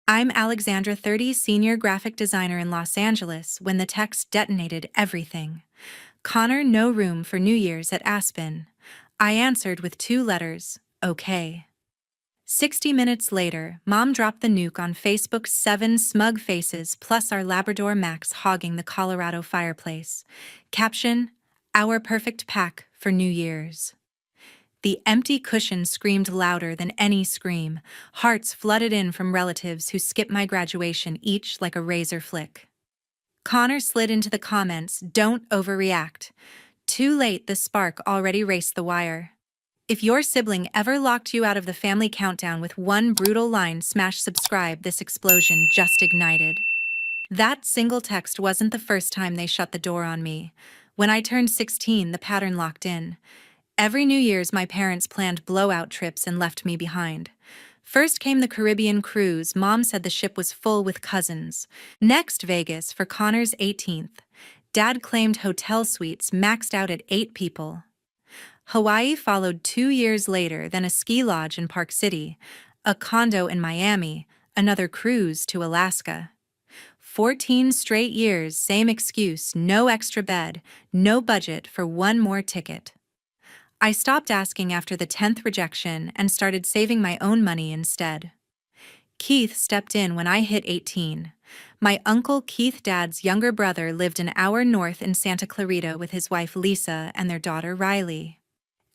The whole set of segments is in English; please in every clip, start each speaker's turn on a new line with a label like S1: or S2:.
S1: I'm Alexandra 30, senior graphic designer in Los Angeles, when the text detonated everything. Connor, no room for New Year's at Aspen. I answered with 2 letters, okay. 60 minutes later, Mom dropped the nuke on Facebook's 7 smug faces plus our Labrador Max hogging the Colorado fireplace. Caption, our perfect pack for New Year's. The empty cushion screamed louder than any scream. Hearts flooded in from relatives who skipped my graduation, each like a razor flick. Connor slid into the comments, don't overreact. Too late, the spark already raced the wire. If your sibling ever locked you out of the family countdown with one brutal line, smash subscribe, this explosion just ignited. That single text wasn't the first time they shut the door on me. When I turned 16, the pattern locked in. Every New Year's, my parents planned blowout trips and left me behind. First came the Caribbean cruise. Mom said the ship was full with cousins. Next, Vegas for Connor's 18th. Dad claimed hotel suites maxed out at 8 people. Hawaii followed 2 years later, then a ski lodge in Park City, a condo in Miami, another cruise to Alaska. 14 straight years, same excuse, no extra bed, no budget for one more ticket. I stopped asking after the 10th rejection and started saving my own money instead. Keith stepped in when I hit 18. My uncle Keith, Dad's younger brother, lived an hour north in Santa Clarita with his wife Lisa and their daughter Riley.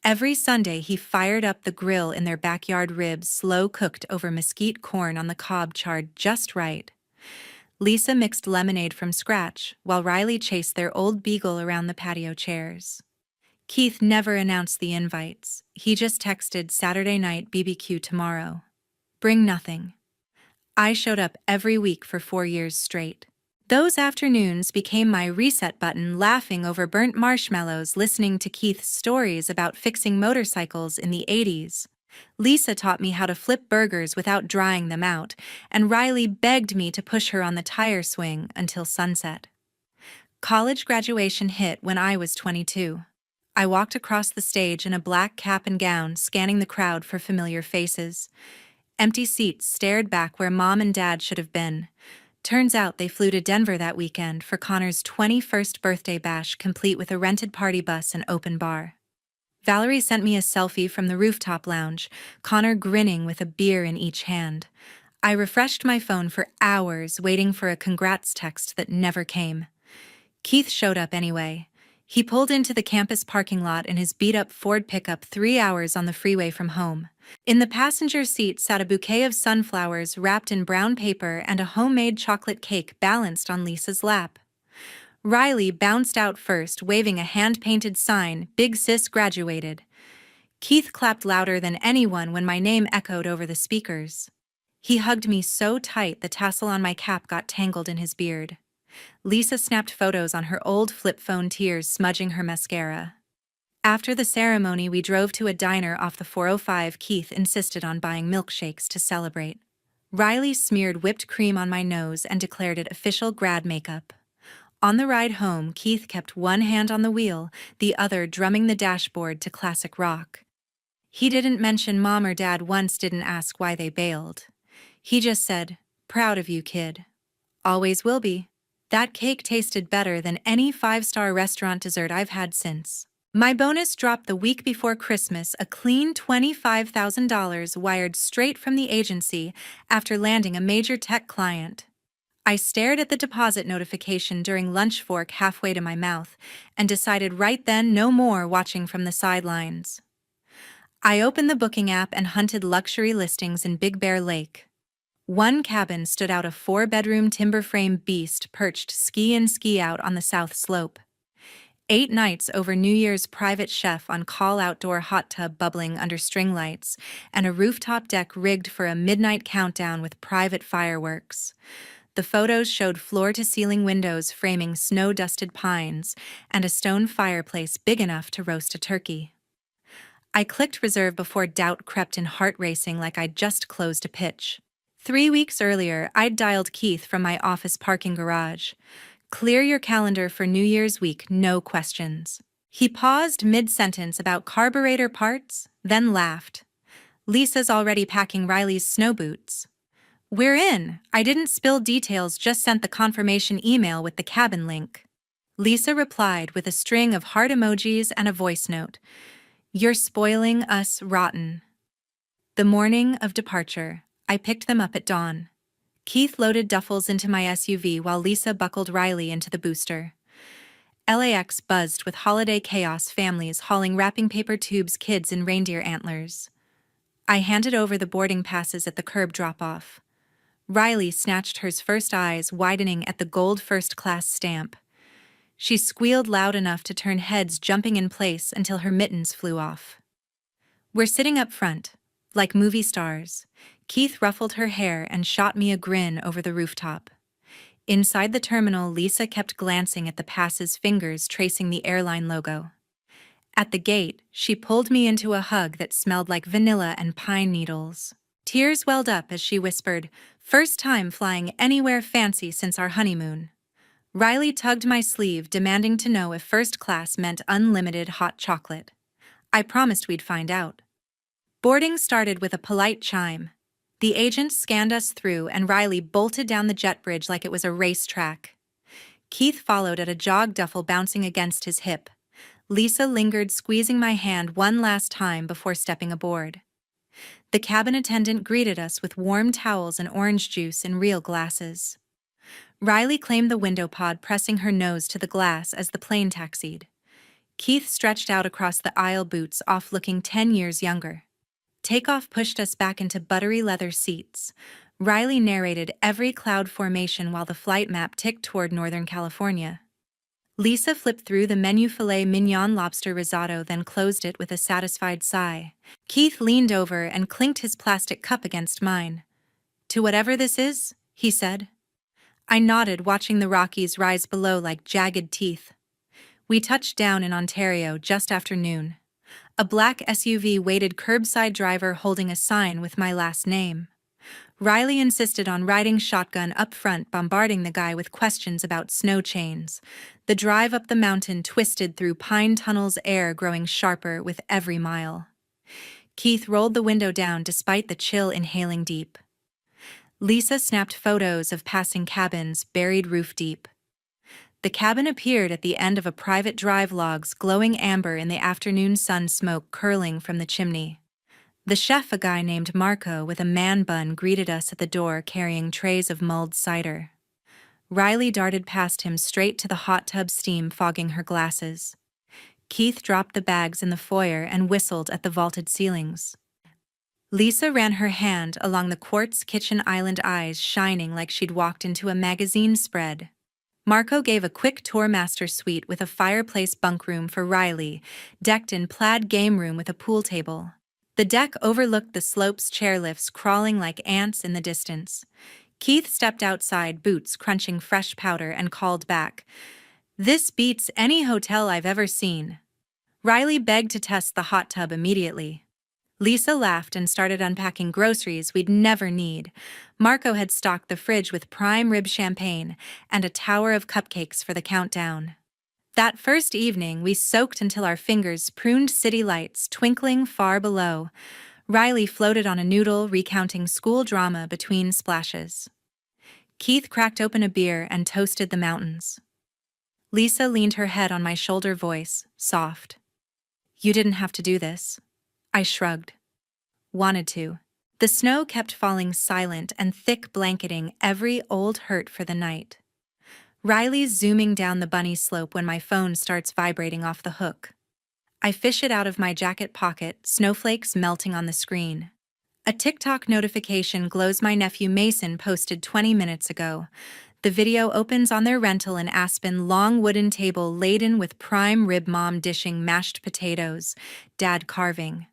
S1: Every Sunday he fired up the grill in their backyard, ribs slow cooked over mesquite corn on the cob charred just right. Lisa mixed lemonade from scratch, while Riley chased their old beagle around the patio chairs. Keith never announced the invites. He just texted Saturday night BBQ tomorrow. Bring nothing. I showed up every week for 4 years straight. Those afternoons became my reset button, laughing over burnt marshmallows, listening to Keith's stories about fixing motorcycles in the 80s. Lisa taught me how to flip burgers without drying them out, and Riley begged me to push her on the tire swing until sunset. College graduation hit when I was 22. I walked across the stage in a black cap and gown, scanning the crowd for familiar faces. Empty seats stared back where Mom and Dad should have been. Turns out they flew to Denver that weekend for Connor's 21st birthday bash, complete with a rented party bus and open bar. Valerie sent me a selfie from the rooftop lounge, Connor grinning with a beer in each hand. I refreshed my phone for hours, waiting for a congrats text that never came. Keith showed up anyway. He pulled into the campus parking lot in his beat-up Ford pickup, 3 hours on the freeway from home. In the passenger seat sat a bouquet of sunflowers wrapped in brown paper and a homemade chocolate cake balanced on Lisa's lap. Riley bounced out first, waving a hand-painted sign, "Big Sis graduated." Keith clapped louder than anyone when my name echoed over the speakers. He hugged me so tight the tassel on my cap got tangled in his beard. Lisa snapped photos on her old flip phone, tears smudging her mascara. After the ceremony, we drove to a diner off the 405. Keith insisted on buying milkshakes to celebrate. Riley smeared whipped cream on my nose and declared it official grad makeup. On the ride home, Keith kept one hand on the wheel, the other drumming the dashboard to classic rock. He didn't mention Mom or Dad once, didn't ask why they bailed. He just said, "Proud of you, kid. Always will be." That cake tasted better than any 5-star restaurant dessert I've had since. My bonus dropped the week before Christmas, a clean $25,000 wired straight from the agency after landing a major tech client. I stared at the deposit notification during lunch, fork halfway to my mouth, and decided right then no more watching from the sidelines. I opened the booking app and hunted luxury listings in Big Bear Lake. One cabin stood out, a 4-bedroom timber frame beast perched ski in ski out on the south slope. 8 nights over New Year's, private chef on call, outdoor hot tub bubbling under string lights, and a rooftop deck rigged for a midnight countdown with private fireworks. The photos showed floor-to-ceiling windows framing snow-dusted pines and a stone fireplace big enough to roast a turkey. I clicked reserve before doubt crept in, heart racing like I'd just closed a pitch. 3 weeks earlier, I'd dialed Keith from my office parking garage. "Clear your calendar for New Year's week, no questions." He paused mid-sentence about carburetor parts, then laughed. "Lisa's already packing Riley's snow boots." We're in. I didn't spill details, just sent the confirmation email with the cabin link. Lisa replied with a string of heart emojis and a voice note. You're spoiling us rotten. The morning of departure, I picked them up at dawn. Keith loaded duffels into my SUV while Lisa buckled Riley into the booster. LAX buzzed with holiday chaos, families hauling wrapping paper tubes, kids in reindeer antlers. I handed over the boarding passes at the curb drop-off. Riley snatched hers first, eyes widening at the gold first-class stamp. She squealed loud enough to turn heads, jumping in place until her mittens flew off. We're sitting up front, like movie stars. Keith ruffled her hair and shot me a grin over the rooftop. Inside the terminal, Lisa kept glancing at the passes, fingers tracing the airline logo. At the gate, she pulled me into a hug that smelled like vanilla and pine needles. Tears welled up as she whispered, "First time flying anywhere fancy since our honeymoon." Riley tugged my sleeve, demanding to know if first class meant unlimited hot chocolate. I promised we'd find out. Boarding started with a polite chime. The agent scanned us through and Riley bolted down the jet bridge like it was a racetrack. Keith followed at a jog, duffel bouncing against his hip. Lisa lingered, squeezing my hand one last time before stepping aboard. The cabin attendant greeted us with warm towels and orange juice in real glasses. Riley claimed the window pod, pressing her nose to the glass as the plane taxied. Keith stretched out across the aisle, boots off, looking 10 years younger. Takeoff pushed us back into buttery leather seats. Riley narrated every cloud formation while the flight map ticked toward Northern California. Lisa flipped through the menu: filet mignon, lobster risotto, then closed it with a satisfied sigh. Keith leaned over and clinked his plastic cup against mine. "To whatever this is," he said. I nodded, watching the Rockies rise below like jagged teeth. We touched down in Ontario just after noon. A black SUV waited curbside, driver holding a sign with my last name. Riley insisted on riding shotgun up front, bombarding the guy with questions about snow chains. The drive up the mountain twisted through pine tunnels, air growing sharper with every mile. Keith rolled the window down despite the chill, inhaling deep. Lisa snapped photos of passing cabins, buried roof deep. The cabin appeared at the end of a private drive, logs glowing amber in the afternoon sun, smoke curling from the chimney. The chef, a guy named Marco with a man bun, greeted us at the door carrying trays of mulled cider. Riley darted past him straight to the hot tub, steam fogging her glasses. Keith dropped the bags in the foyer and whistled at the vaulted ceilings. Lisa ran her hand along the quartz kitchen island, eyes shining like she'd walked into a magazine spread. Marco gave a quick tour: master suite with a fireplace, bunk room for Riley, decked in plaid, game room with a pool table. The deck overlooked the slopes, chairlifts crawling like ants in the distance. Keith stepped outside, boots crunching fresh powder, and called back, "This beats any hotel I've ever seen." Riley begged to test the hot tub immediately. Lisa laughed and started unpacking groceries we'd never need. Marco had stocked the fridge with prime rib champagne and a tower of cupcakes for the countdown. That first evening, we soaked until our fingers pruned, city lights twinkling far below. Riley floated on a noodle, recounting school drama between splashes. Keith cracked open a beer and toasted the mountains. Lisa leaned her head on my shoulder, voice soft. "You didn't have to do this." I shrugged. "Wanted to." The snow kept falling, silent and thick, blanketing every old hurt for the night. Riley's zooming down the bunny slope when my phone starts vibrating off the hook. I fish it out of my jacket pocket, snowflakes melting on the screen. A TikTok notification glows. My nephew Mason posted 20 minutes ago. The video opens on their rental in Aspen, long wooden table laden with prime rib, mom dishing mashed potatoes, dad carving.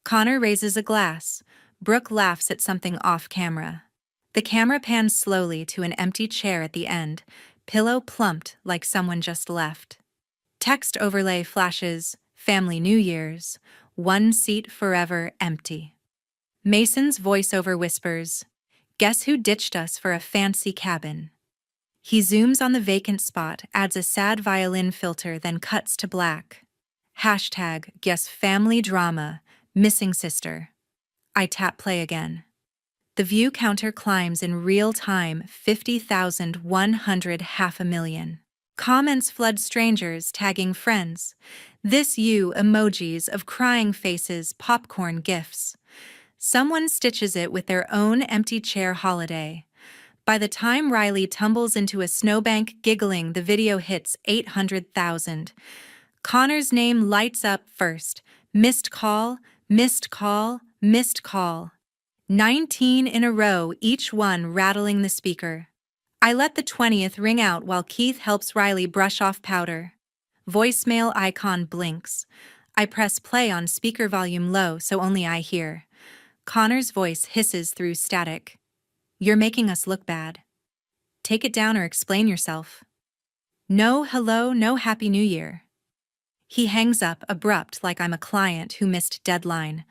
S1: Connor raises a glass. Brooke laughs at something off camera. The camera pans slowly to an empty chair at the end, pillow plumped like someone just left. Text overlay flashes, family New Year's, one seat forever empty. Mason's voiceover whispers, "Guess who ditched us for a fancy cabin?" He zooms on the vacant spot, adds a sad violin filter, then cuts to black. #guess family drama, missing sister. I tap play again. The view counter climbs in real time 50,100 half a million. Comments flood strangers tagging friends. This you emojis of crying faces, popcorn gifs. Someone stitches it with their own empty chair holiday. By the time Riley tumbles into a snowbank giggling, the video hits 800,000. Connor's name lights up first. Missed call, missed call, missed call. 19 in a row, each one rattling the speaker. I let the 20th ring out while Keith helps Riley brush off powder. Voicemail icon blinks. I press play on speaker volume low so only I hear. Connor's voice hisses through static. You're making us look bad. Take it down or explain yourself. No hello, no happy new year. He hangs up abrupt like I'm a client who missed deadline.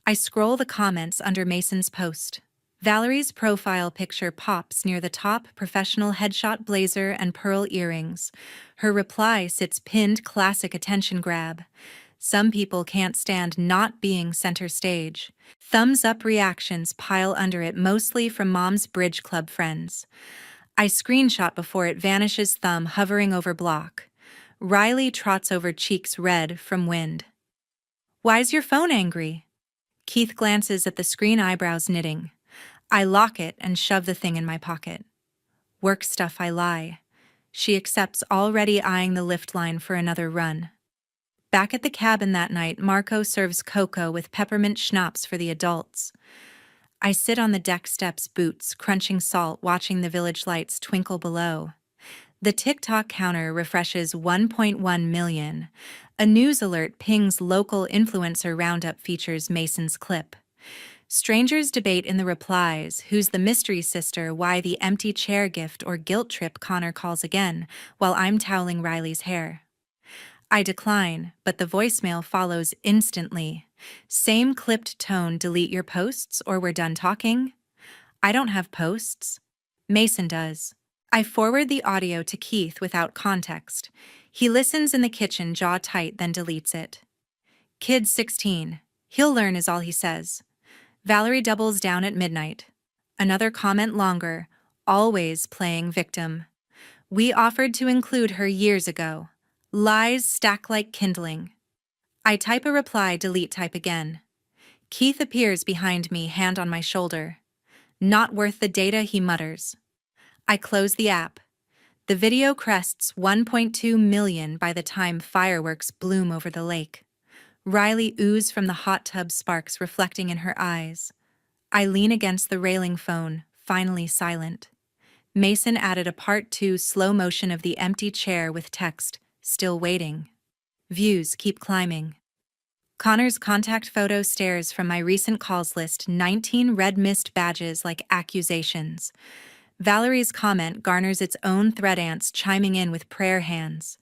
S1: I scroll the comments under Mason's post. Valerie's profile picture pops near the top, professional headshot blazer and pearl earrings. Her reply sits pinned, classic attention grab. Some people can't stand not being center stage. Thumbs up reactions pile under it, mostly from Mom's Bridge Club friends. I screenshot before it vanishes, thumb hovering over block. Riley trots over, cheeks red from wind. Why's your phone angry? Keith glances at the screen, eyebrows knitting. I lock it and shove the thing in my pocket. Work stuff, I lie. She accepts, already eyeing the lift line for another run. Back at the cabin that night, Marco serves cocoa with peppermint schnapps for the adults. I sit on the deck steps, boots, crunching salt, watching the village lights twinkle below. The TikTok counter refreshes 1.1 million. A news alert pings local influencer roundup, features Mason's clip. Strangers debate in the replies who's the mystery sister, why the empty chair gift or guilt trip. Connor calls again while I'm toweling Riley's hair. I decline, but the voicemail follows instantly. Same clipped tone, delete your posts or we're done talking. I don't have posts. Mason does. I forward the audio to Keith without context. He listens in the kitchen, jaw tight, then deletes it. Kid 16. He'll learn is all he says. Valerie doubles down at midnight. Another comment longer, always playing victim. We offered to include her years ago. Lies stack like kindling. I type a reply, delete, type again. Keith appears behind me, hand on my shoulder. Not worth the data, he mutters. I close the app. The video crests 1.2 million by the time fireworks bloom over the lake. Riley ooze from the hot tub, sparks reflecting in her eyes. I lean against the railing, phone, finally silent. Mason added a part 2 slow motion of the empty chair with text, still waiting. Views keep climbing. Connor's contact photo stares from my recent calls list, 19 red mist badges like accusations. Valerie's comment garners its own thread, ants chiming in with prayer hands.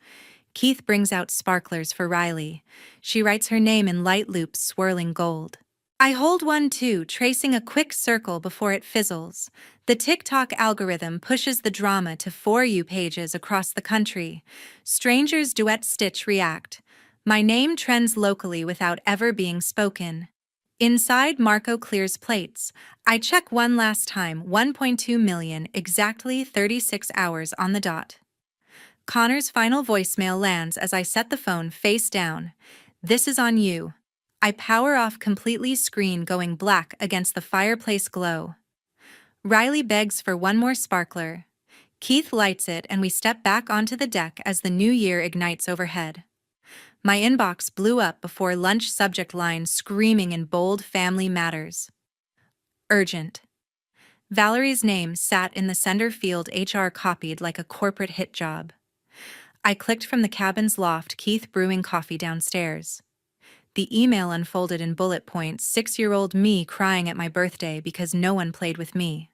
S1: Keith brings out sparklers for Riley. She writes her name in light loops, swirling gold. I hold one too, tracing a quick circle before it fizzles. The TikTok algorithm pushes the drama to For You pages across the country. Strangers duet stitch react. My name trends locally without ever being spoken. Inside, Marco clears plates. I check one last time, 1.2 million, exactly 36 hours on the dot. Connor's final voicemail lands as I set the phone face down. This is on you. I power off completely, screen going black against the fireplace glow. Riley begs for one more sparkler. Keith lights it and we step back onto the deck as the new year ignites overhead. My inbox blew up before lunch, subject line screaming in bold, family matters. Urgent. Valerie's name sat in the sender field, HR copied like a corporate hit job. I clicked from the cabin's loft, Keith brewing coffee downstairs. The email unfolded in bullet points, 6-year-old me crying at my birthday because no one played with me.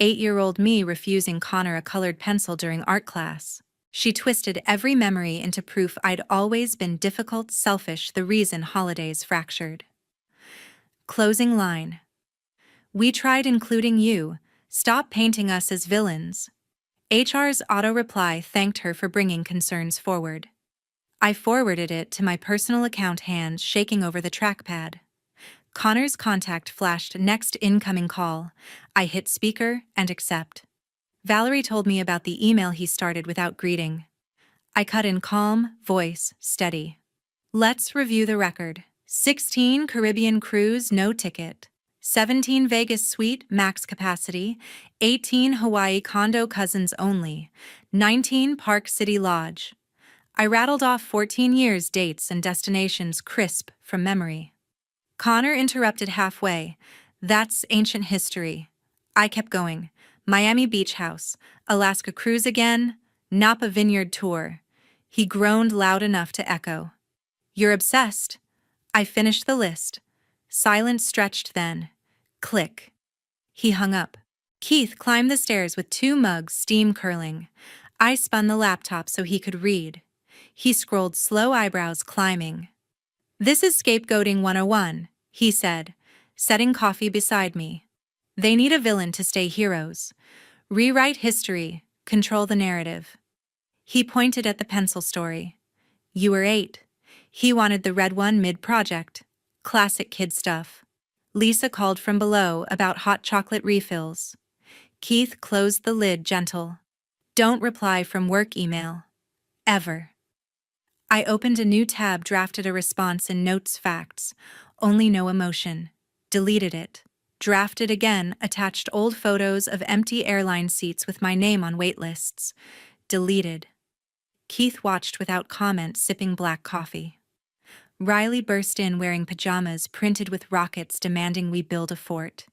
S1: 8-year-old me refusing Connor a colored pencil during art class. She twisted every memory into proof I'd always been difficult, selfish, the reason holidays fractured. Closing line. We tried including you. Stop painting us as villains. HR's auto-reply thanked her for bringing concerns forward. I forwarded it to my personal account, hands shaking over the trackpad. Connor's contact flashed next incoming call. I hit speaker and accept. Valerie told me about the email he started without greeting. I cut in calm, voice steady. Let's review the record. 16 Caribbean cruise, no ticket. 17 Vegas suite, max capacity. 18 Hawaii condo, cousins only. 19 Park City Lodge. I rattled off 14 years, dates, and destinations crisp from memory. Connor interrupted halfway. That's ancient history. I kept going. Miami Beach House, Alaska cruise again, Napa Vineyard tour. He groaned loud enough to echo. You're obsessed. I finished the list. Silence stretched then. Click. He hung up. Keith climbed the stairs with 2 mugs, steam curling. I spun the laptop so he could read. He scrolled, slow eyebrows climbing. This is scapegoating 101, he said, setting coffee beside me. They need a villain to stay heroes. Rewrite history, control the narrative. He pointed at the pencil story. You were 8. He wanted the red one mid-project. Classic kid stuff. Lisa called from below about hot chocolate refills. Keith closed the lid gentle. Don't reply from work email. Ever. I opened a new tab, drafted a response in Notes Facts. Only no emotion. Deleted it. Drafted again, attached old photos of empty airline seats with my name on waitlists. Deleted. Keith watched without comment, sipping black coffee. Riley burst in wearing pajamas printed with rockets demanding we build a fort.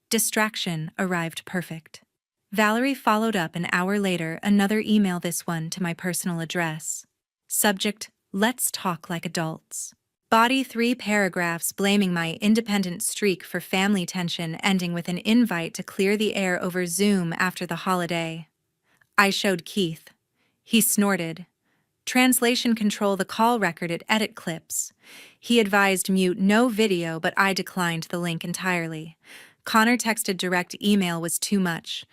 S1: Distraction arrived perfect. Valerie followed up an hour later, another email, this one to my personal address. Subject, let's talk like adults. Body, 3 paragraphs blaming my independent streak for family tension, ending with an invite to clear the air over Zoom after the holiday. I showed Keith. He snorted. Translation, control the call record at edit clips. He advised mute no video, but I declined the link entirely. Connor texted direct email was too much.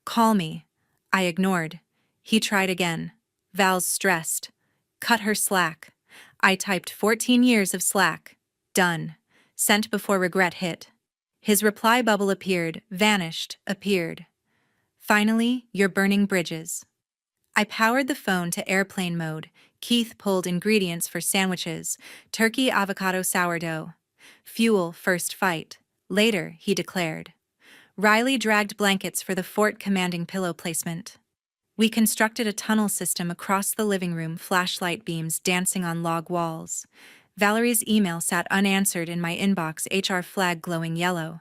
S1: Call me. I ignored. He tried again. Val's stressed. Cut her slack. I typed 14 years of slack. Done. Sent before regret hit. His reply bubble appeared, vanished, appeared. Finally, you're burning bridges. I powered the phone to airplane mode. Keith pulled ingredients for sandwiches, turkey, avocado, sourdough. Fuel, first fight. Later, he declared. Riley dragged blankets for the fort, commanding pillow placement. We constructed a tunnel system across the living room, flashlight beams dancing on log walls. Valerie's email sat unanswered in my inbox, HR flag glowing yellow.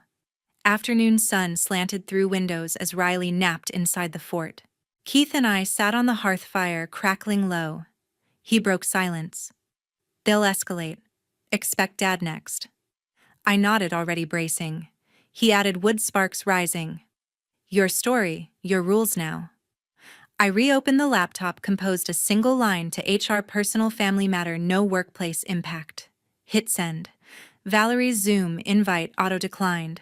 S1: Afternoon sun slanted through windows as Riley napped inside the fort. Keith and I sat on the hearth fire, crackling low. He broke silence. They'll escalate. Expect Dad next. I nodded, already bracing. He added, wood sparks rising. Your story, your rules now. I reopened the laptop, composed a single line to HR, personal family matter, no workplace impact. Hit send. Valerie's Zoom invite auto-declined.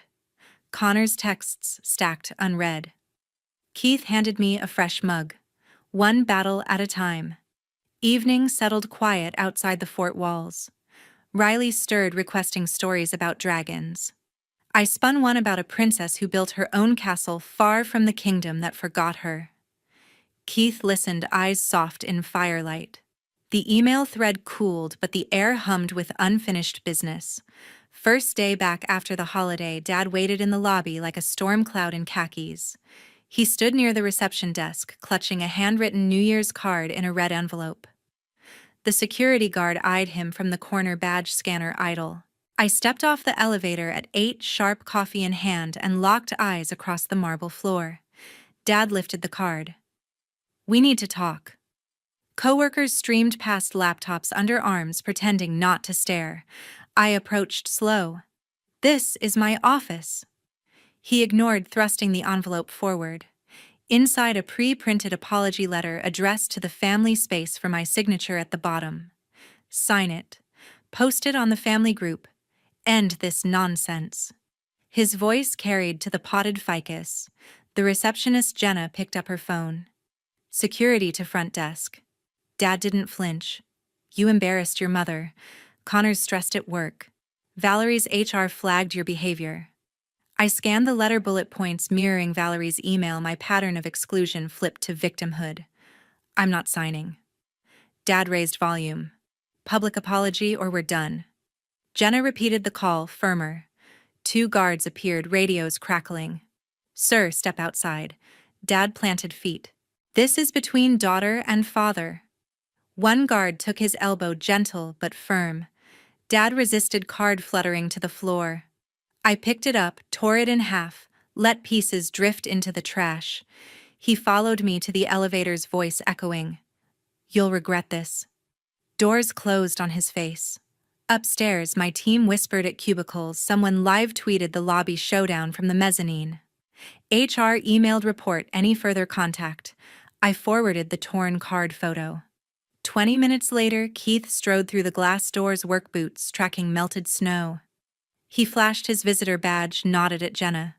S1: Connor's texts stacked unread. Keith handed me a fresh mug. One battle at a time. Evening settled quiet outside the fort walls. Riley stirred, requesting stories about dragons. I spun one about a princess who built her own castle far from the kingdom that forgot her. Keith listened, eyes soft in firelight. The email thread cooled, but the air hummed with unfinished business. First day back after the holiday, Dad waited in the lobby like a storm cloud in khakis. He stood near the reception desk, clutching a handwritten New Year's card in a red envelope. The security guard eyed him from the corner, badge scanner idle. I stepped off the elevator at 8 sharp, coffee in hand, and locked eyes across the marble floor. Dad lifted the card. We need to talk. Coworkers streamed past, laptops under arms, pretending not to stare. I approached slow. This is my office. He ignored, thrusting the envelope forward. Inside, a pre-printed apology letter addressed to the family, space for my signature at the bottom. Sign it. Post it on the family group. End this nonsense. His voice carried to the potted ficus. The receptionist Jenna picked up her phone. Security to front desk. Dad didn't flinch. You embarrassed your mother. Connor's stressed at work. Valerie's HR flagged your behavior. I scanned the letter bullet points mirroring Valerie's email. My pattern of exclusion flipped to victimhood. I'm not signing. Dad raised volume. Public apology or we're done. Jenna repeated the call, firmer. 2 guards appeared, radios crackling. Sir, step outside. Dad planted feet. This is between daughter and father. One guard took his elbow, gentle but firm. Dad resisted, card fluttering to the floor. I picked it up, tore it in half, let pieces drift into the trash. He followed me to the elevator's voice echoing. You'll regret this. Doors closed on his face. Upstairs, my team whispered at cubicles. Someone live-tweeted the lobby showdown from the mezzanine. HR emailed report any further contact. I forwarded the torn card photo. 20 minutes later, Keith strode through the glass door's work boots, tracking melted snow. He flashed his visitor badge, nodded at Jenna.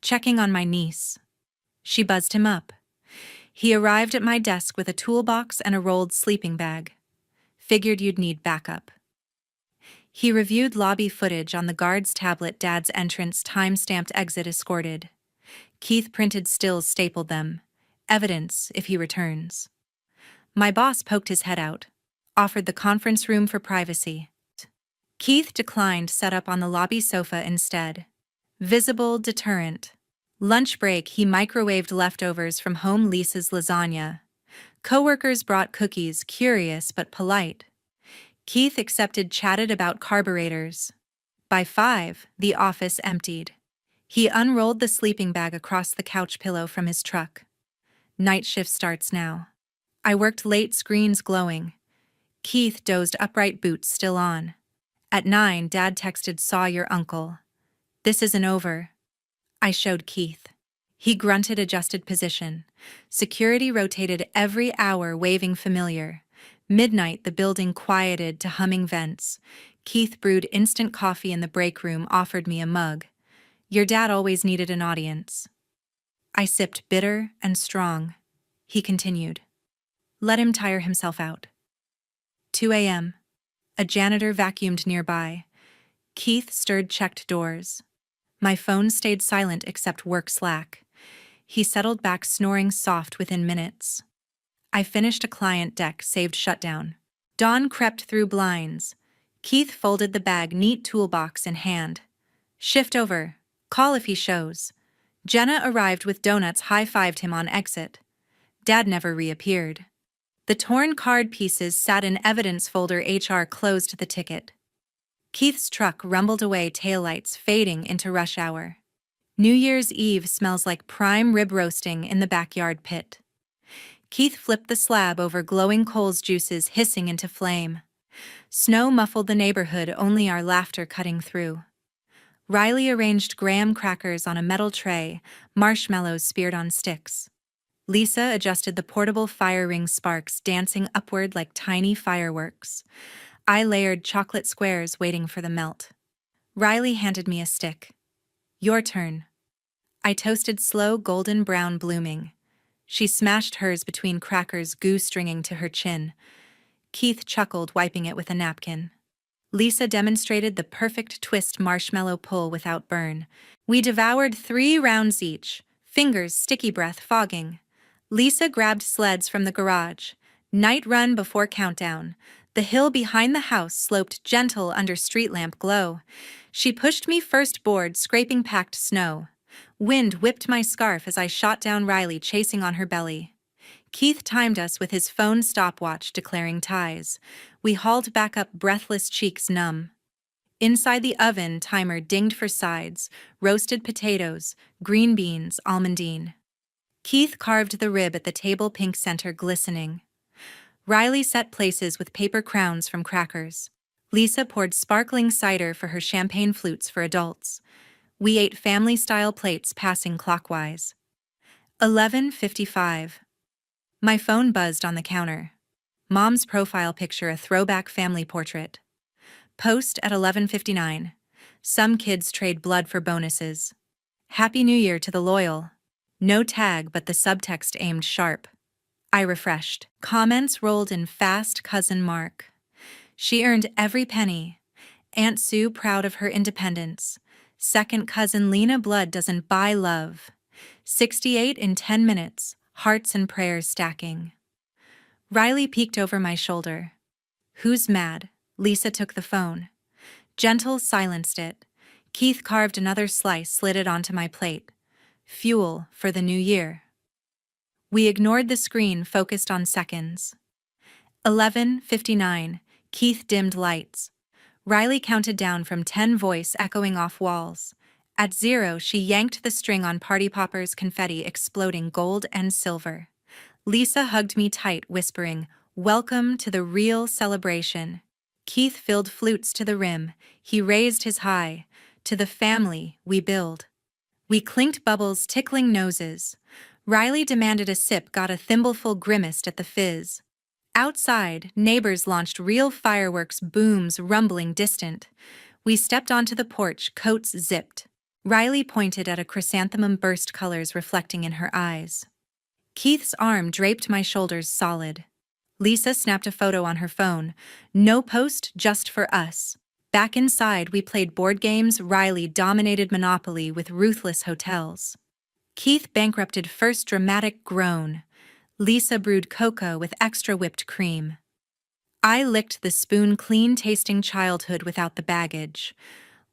S1: Checking on my niece. She buzzed him up. He arrived at my desk with a toolbox and a rolled sleeping bag. Figured you'd need backup. He reviewed lobby footage on the guard's tablet. Dad's entrance, time-stamped exit escorted. Keith printed stills, stapled them. Evidence if he returns. My boss poked his head out. Offered the conference room for privacy. Keith declined, set up on the lobby sofa instead. Visible deterrent. Lunch break, he microwaved leftovers from home Lisa's lasagna. Coworkers brought cookies, curious but polite. Keith accepted, chatted about carburetors. By 5, the office emptied. He unrolled the sleeping bag across the couch pillow from his truck. Night shift starts now. I worked late, screens glowing. Keith dozed, upright, boots still on. At 9, Dad texted, saw your uncle. This isn't over. I showed Keith. He grunted, adjusted position. Security rotated every hour, waving familiar. Midnight, the building quieted to humming vents. Keith brewed instant coffee in the break room, offered me a mug. Your dad always needed an audience. I sipped, bitter and strong. He continued. Let him tire himself out. 2 a.m. A janitor vacuumed nearby. Keith stirred, checked doors. My phone stayed silent except work Slack. He settled back, snoring soft within minutes. I finished a client deck, saved shutdown. Dawn crept through blinds. Keith folded the bag, neat toolbox in hand. Shift over. Call if he shows. Jenna arrived with donuts, high-fived him on exit. Dad never reappeared. The torn card pieces sat in evidence folder. HR closed the ticket. Keith's truck rumbled away, taillights fading into rush hour. New Year's Eve smells like prime rib roasting in the backyard pit. Keith flipped the slab over glowing coals, juices hissing into flame. Snow muffled the neighborhood, only our laughter cutting through. Riley arranged graham crackers on a metal tray, marshmallows speared on sticks. Lisa adjusted the portable fire ring, sparks dancing upward like tiny fireworks. I layered chocolate squares, waiting for the melt. Riley handed me a stick. Your turn. I toasted, slow golden brown, blooming. She smashed hers between crackers, goo stringing to her chin. Keith chuckled, wiping it with a napkin. Lisa demonstrated the perfect twist, marshmallow pull without burn. We devoured 3 rounds each, fingers, sticky breath fogging. Lisa grabbed sleds from the garage. Night run before countdown. The hill behind the house sloped gentle under street lamp glow. She pushed me first, board scraping packed snow. Wind whipped my scarf as I shot down Riley, chasing on her belly. Keith timed us with his phone stopwatch, declaring ties. We hauled back up, breathless, cheeks numb. Inside the oven, timer dinged for sides, roasted potatoes, green beans, almondine. Keith carved the rib at the table, pink center glistening. Riley set places with paper crowns from crackers. Lisa poured sparkling cider for her champagne flutes for adults. We ate family-style plates, passing clockwise. 11:55. My phone buzzed on the counter. Mom's profile picture, a throwback family portrait. Post at 11:59. Some kids trade blood for bonuses. Happy New Year to the loyal. No tag, but the subtext aimed sharp. I refreshed. Comments rolled in fast. Cousin Mark. She earned every penny. Aunt Sue proud of her independence. Second cousin Lena blood doesn't buy love. 68 in 10 minutes, hearts and prayers stacking. Riley peeked over my shoulder. Who's mad? Lisa took the phone. Gentle silenced it. Keith carved another slice, slid it onto my plate. Fuel for the new year. We ignored the screen, focused on seconds. 11:59. Keith dimmed lights. Riley counted down from 10, voice echoing off walls. At 0, she yanked the string on Party Popper's confetti, exploding gold and silver. Lisa hugged me tight, whispering, "Welcome to the real celebration." Keith filled flutes to the rim. He raised his high. To the family we build. We clinked bubbles, tickling noses. Riley demanded a sip, got a thimbleful, grimaced at the fizz. Outside, neighbors launched real fireworks, booms rumbling distant. We stepped onto the porch, coats zipped. Riley pointed at a chrysanthemum, burst colors reflecting in her eyes. Keith's arm draped my shoulders solid. Lisa snapped a photo on her phone. No post, just for us. Back inside, we played board games. Riley dominated Monopoly with ruthless hotels. Keith bankrupted first, dramatic groan. Lisa brewed cocoa with extra whipped cream. I licked the spoon, clean tasting childhood without the baggage.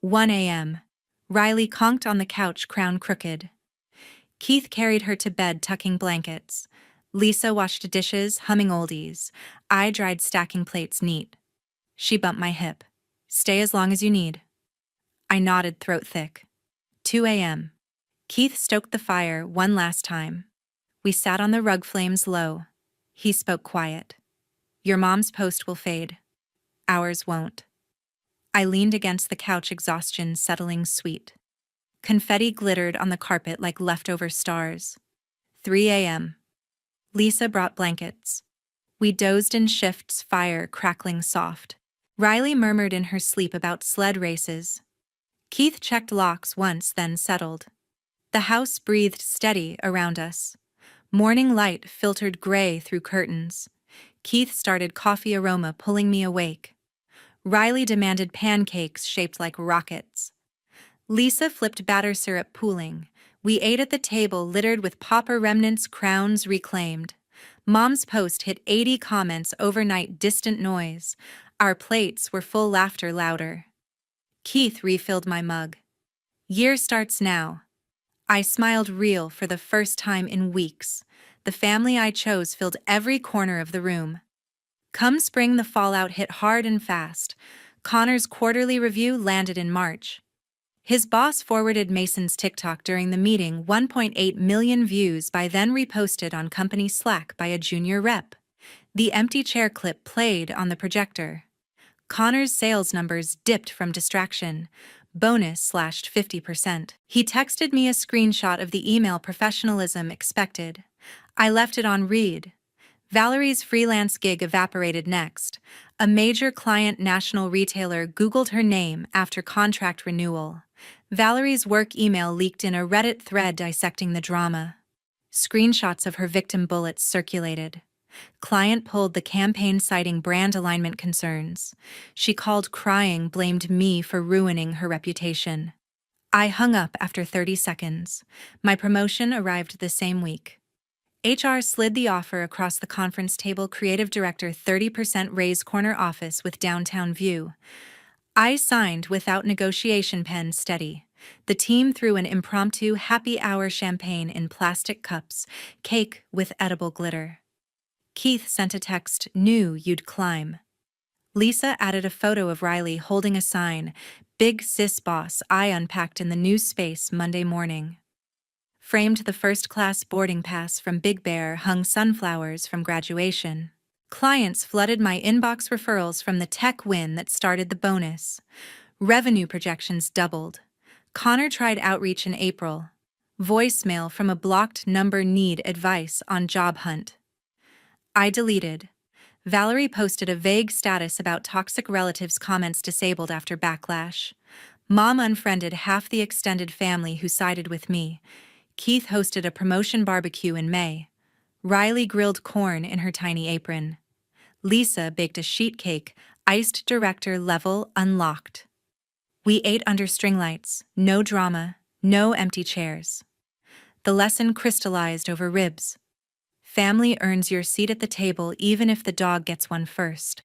S1: 1 a.m. Riley conked on the couch, crown crooked. Keith carried her to bed, tucking blankets. Lisa washed dishes, humming oldies. I dried, stacking plates neat. She bumped my hip. Stay as long as you need. I nodded, throat thick. 2 a.m. Keith stoked the fire one last time. We sat on the rug, flames low. He spoke quiet. Your mom's post will fade. Ours won't. I leaned against the couch, exhaustion settling sweet. Confetti glittered on the carpet like leftover stars. 3 a.m. Lisa brought blankets. We dozed in shifts, fire crackling soft. Riley murmured in her sleep about sled races. Keith checked locks once, then settled. The house breathed steady around us. Morning light filtered gray through curtains. Keith started, coffee aroma pulling me awake. Riley demanded pancakes shaped like rockets. Lisa flipped batter syrup, pooling. We ate at the table littered with Popper remnants, crowns reclaimed. Mom's post hit 80 comments overnight, distant noise. Our plates were full, laughter louder. Keith refilled my mug. Year starts now. I smiled, real for the first time in weeks. The family I chose filled every corner of the room. Come spring, the fallout hit hard and fast. Connor's quarterly review landed in March. His boss forwarded Mason's TikTok during the meeting, 1.8 million views, by then reposted on company Slack by a junior rep. The empty chair clip played on the projector. Connor's sales numbers dipped from distraction. Bonus slashed 50%. He texted me a screenshot of the email, professionalism expected. I left it on read. Valerie's freelance gig evaporated next. A major client, national retailer, Googled her name after contract renewal. Valerie's work email leaked in a Reddit thread dissecting the drama. Screenshots of her victim bullets circulated. Client pulled the campaign, citing brand alignment concerns. She called crying, blamed me for ruining her reputation. I hung up after 30 seconds. My promotion arrived the same week. HR slid the offer across the conference table. Creative director, 30% raise, corner office with downtown view. I signed without negotiation, pen steady. The team threw an impromptu happy hour, champagne in plastic cups, cake with edible glitter. Keith sent a text, knew you'd climb. Lisa added a photo of Riley holding a sign, big sis boss. I unpacked in the new space Monday morning. Framed the first-class boarding pass from Big Bear, hung sunflowers from graduation. Clients flooded my inbox, referrals from the tech win that started the bonus. Revenue projections doubled. Connor tried outreach in April. Voicemail from a blocked number, need advice on job hunt. I deleted. Valerie posted a vague status about toxic relatives, comments disabled after backlash. Mom unfriended half the extended family who sided with me. Keith hosted a promotion barbecue in May. Riley grilled corn in her tiny apron. Lisa baked a sheet cake, iced director level unlocked. We ate under string lights, no drama, no empty chairs. The lesson crystallized over ribs. Family earns your seat at the table even if the dog gets one first.